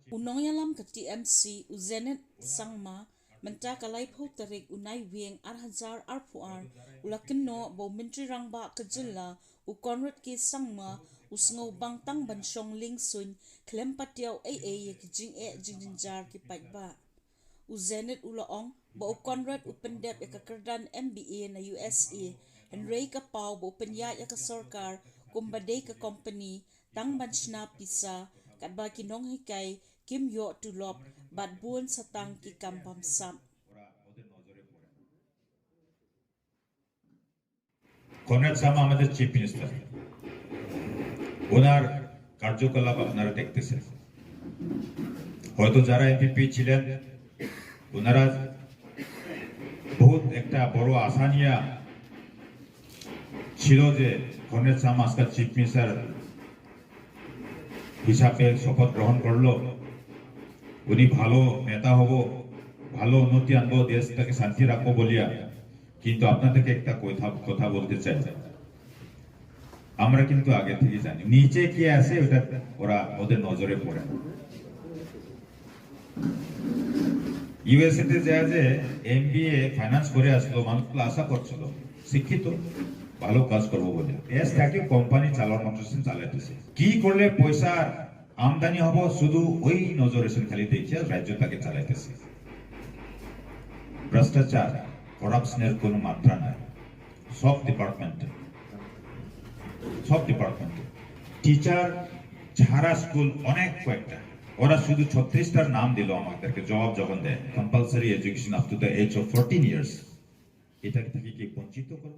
Unoyalam ka TMC u Zenith sangma menta kalai pho tarik unai wieng arhazar arpuar ulakin no bo mintri rangba kajilla u Conrad ke sangma u sngo bang tang banshong Liengsuiñ klem patiaw ai ki jing jinjar ki paitba u Zenith ulaong bo u Conrad u pendep ya kakardan MBA na USA and rei ka pau bo penya ya ka sarkar kumbade ka company tang banshna pisa kat ba kinong hikai Kim yo tulop bat buon satang ki kampam sam. Conrad Sama আমাদের chief minister ওনার কার্যকলাপ আপনারা দেখতেছেন হয়তো যারা MP ছিলেন ওনারা বহুত একটা বড় আশা নিয়ে ছিল যে কনরাড সামা আজকে চিফ মিনিস্টার হিসাবে শপথ গ্রহণ করলো উনি ভালো নেতা হব ভালো উন্নতি আনবো দেশটাকে শান্তি রাখবো বলিয়া কিন্তু আপনাদেরকে একটা কথা বলতে চাই আমরা কিন্তু আগে থেকে জানি নিচে কি আছে ওটা ওরা ওদের নজরে পড়ে ইউএসএ তে যায় যে এমবিএ ফাইন্যান্স করে আসলো মানুষ আশা করছিল শিক্ষিত ভালো কাজ করবো বলে দেশটাকে কোম্পানি চালানোর মতো চালাইতেছে কি করলে পয়সা আমদানি হবো শুধু ওই নজরে খালি দেখিয়া রাজ্যটাকে চালাইতেছে ভ্রষ্টাচার করাপশনের কোনো মাত্রা নাই সব ডিপার্টমেন্টে টিচার ছাড়া স্কুল অনেক কয়েকটা ওরা শুধু 36টার নাম দিল আমাদেরকে জবাব যখন দেয় compulsory education up to the age of 14 years এটা থেকে কি বঞ্চিত করবে